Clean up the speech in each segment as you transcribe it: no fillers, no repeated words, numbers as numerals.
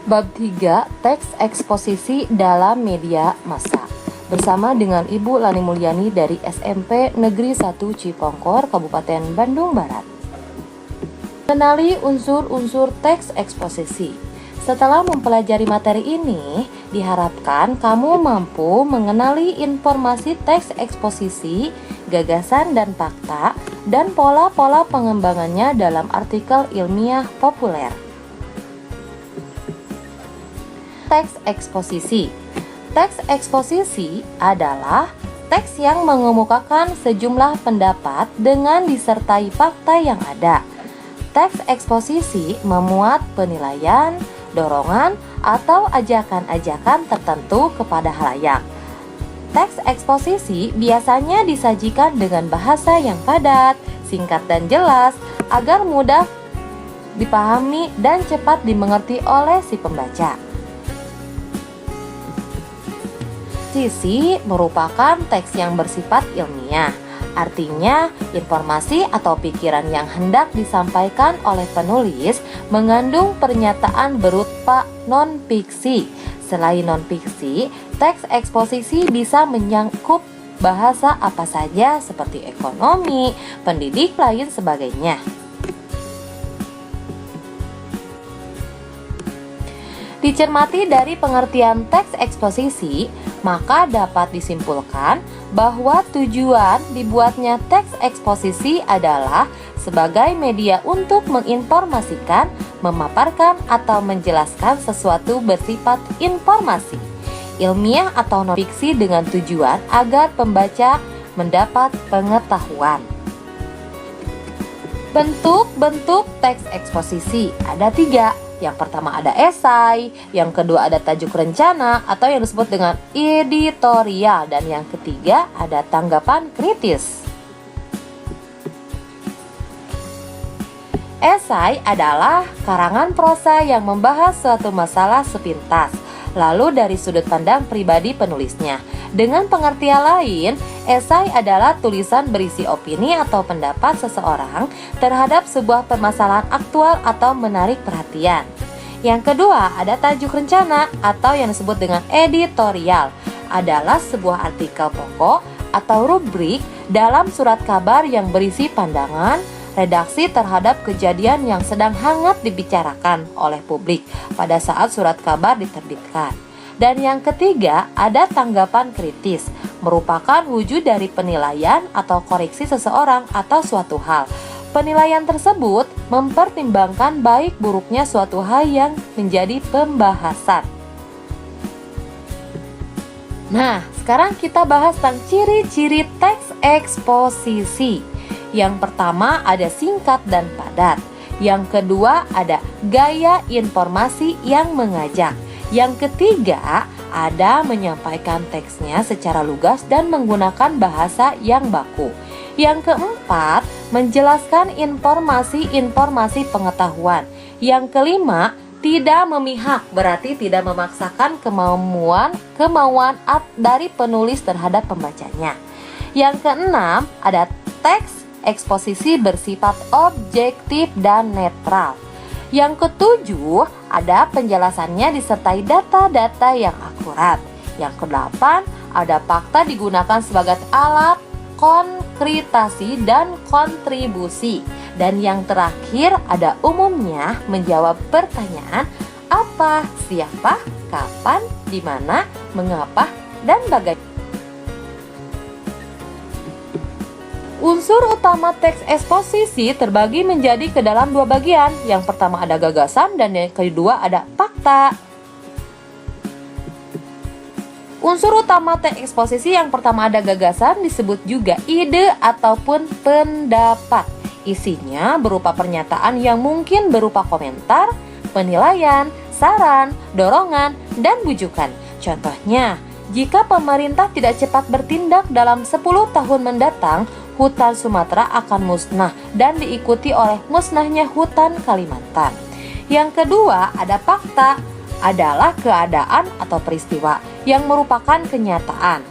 Bab 3, Teks Eksposisi dalam Media Massa. Bersama dengan Ibu Lani Mulyani dari SMP Negeri 1 Cipongkor, Kabupaten Bandung Barat. Kenali unsur-unsur teks eksposisi. Setelah mempelajari materi ini, diharapkan kamu mampu mengenali informasi teks eksposisi, gagasan dan fakta, dan pola-pola pengembangannya dalam artikel ilmiah populer. Teks eksposisi. Teks eksposisi adalah teks yang mengemukakan sejumlah pendapat dengan disertai fakta yang ada. Teks eksposisi memuat penilaian, dorongan, atau ajakan-ajakan tertentu kepada halayak. Teks eksposisi biasanya disajikan dengan bahasa yang padat, singkat dan jelas agar mudah dipahami dan cepat dimengerti oleh si pembaca. Eksposisi merupakan teks yang bersifat ilmiah. Artinya, informasi atau pikiran yang hendak disampaikan oleh penulis mengandung pernyataan berupa non-fiksi. Selain non-fiksi, teks eksposisi bisa menyangkut bahasa apa saja seperti ekonomi, pendidik, lain sebagainya. Dicermati dari pengertian teks eksposisi, maka dapat disimpulkan bahwa tujuan dibuatnya teks eksposisi adalah sebagai media untuk menginformasikan, memaparkan, atau menjelaskan sesuatu bersifat informasi, ilmiah atau non-fiksi dengan tujuan agar pembaca mendapat pengetahuan. Bentuk-bentuk teks eksposisi ada 3. Yang pertama ada esai, yang kedua ada tajuk rencana atau yang disebut dengan editorial, dan yang ketiga ada tanggapan kritis. Esai adalah karangan prosa yang membahas suatu masalah sepintas, lalu dari sudut pandang pribadi penulisnya. Dengan pengertian lain, esai adalah tulisan berisi opini atau pendapat seseorang terhadap sebuah permasalahan aktual atau menarik perhatian. Yang kedua, ada tajuk rencana atau yang disebut dengan editorial, adalah sebuah artikel pokok atau rubrik dalam surat kabar yang berisi pandangan redaksi terhadap kejadian yang sedang hangat dibicarakan oleh publik pada saat surat kabar diterbitkan. Dan yang ketiga, ada tanggapan kritis, merupakan wujud dari penilaian atau koreksi seseorang atau suatu hal. Penilaian tersebut mempertimbangkan baik buruknya suatu hal yang menjadi pembahasan. Nah, sekarang kita bahas tentang ciri-ciri teks eksposisi. Yang pertama ada singkat dan padat. Yang kedua ada gaya informasi yang mengajak. Yang ketiga, ada menyampaikan teksnya secara lugas dan menggunakan bahasa yang baku. Yang keempat, menjelaskan informasi-informasi pengetahuan. Yang kelima, tidak memihak, berarti tidak memaksakan kemauan dari penulis terhadap pembacanya. Yang keenam, ada teks eksposisi bersifat objektif dan netral. Yang ketujuh, ada penjelasannya disertai data-data yang akurat. Yang kedelapan, ada fakta digunakan sebagai alat konkretasi dan kontribusi. Dan yang terakhir, ada umumnya menjawab pertanyaan apa, siapa, kapan, di mana, mengapa, dan bagaimana. Unsur utama teks eksposisi terbagi menjadi ke dalam 2 bagian. Yang pertama ada gagasan dan yang kedua ada fakta. Unsur utama teks eksposisi yang pertama ada gagasan disebut juga ide ataupun pendapat. Isinya berupa pernyataan yang mungkin berupa komentar, penilaian, saran, dorongan, dan bujukan. Contohnya, jika pemerintah tidak cepat bertindak dalam 10 tahun mendatang, hutan Sumatera akan musnah dan diikuti oleh musnahnya hutan Kalimantan. Yang kedua, ada fakta, adalah keadaan atau peristiwa yang merupakan kenyataan.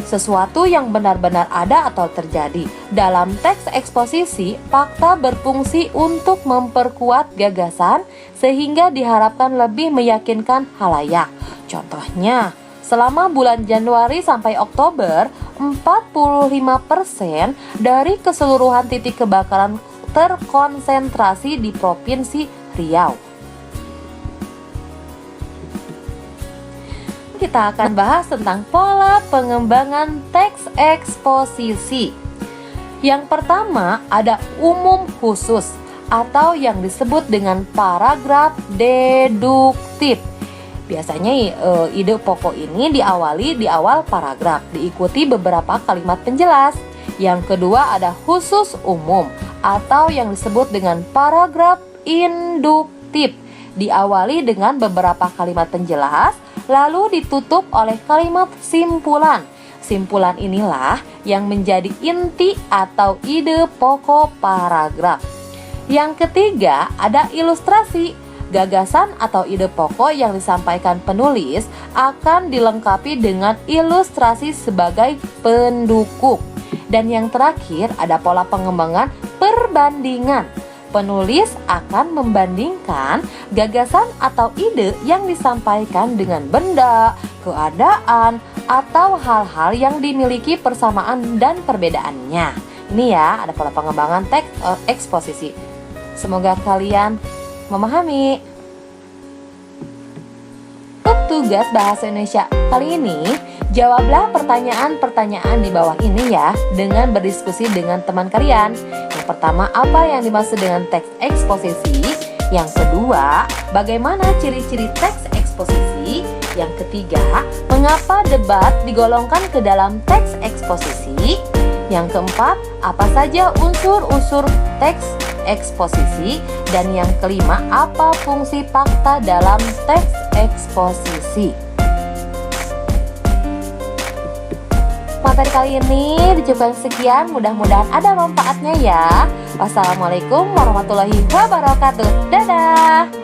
sesuatu yang benar-benar ada atau terjadi. Dalam teks eksposisi, fakta berfungsi untuk memperkuat gagasan sehingga diharapkan lebih meyakinkan halayak. Contohnya, selama bulan Januari sampai Oktober, 45% dari keseluruhan titik kebakaran terkonsentrasi di Provinsi Riau. Kita akan bahas tentang pola pengembangan teks eksposisi. Yang pertama ada umum khusus atau yang disebut dengan paragraf deduktif. Biasanya ide pokok ini diawali di awal paragraf, diikuti beberapa kalimat penjelas. Yang kedua ada khusus umum atau yang disebut dengan paragraf induktif, diawali dengan beberapa kalimat penjelas, lalu ditutup oleh kalimat simpulan. Simpulan inilah yang menjadi inti atau ide pokok paragraf. Yang ketiga ada ilustrasi. Gagasan atau ide pokok yang disampaikan penulis akan dilengkapi dengan ilustrasi sebagai pendukung. Dan yang terakhir ada pola pengembangan perbandingan. Penulis akan membandingkan gagasan atau ide yang disampaikan dengan benda, keadaan, atau hal-hal yang dimiliki persamaan dan perbedaannya. Ini ya, ada pola pengembangan teks eksposisi. Semoga kalian memahami. Untuk tugas bahasa Indonesia kali ini, jawablah pertanyaan-pertanyaan di bawah ini ya, dengan berdiskusi dengan teman kalian. Yang pertama, apa yang dimaksud dengan teks eksposisi? Yang kedua, bagaimana ciri-ciri teks eksposisi? Yang ketiga, mengapa debat digolongkan ke dalam teks eksposisi? Yang keempat, apa saja unsur-unsur teks eksposisi? Dan yang kelima, apa fungsi fakta dalam teks eksposisi? Materi kali ini dicukupkan sekian, mudah-mudahan ada manfaatnya ya. Wassalamualaikum warahmatullahi wabarakatuh. Dadah.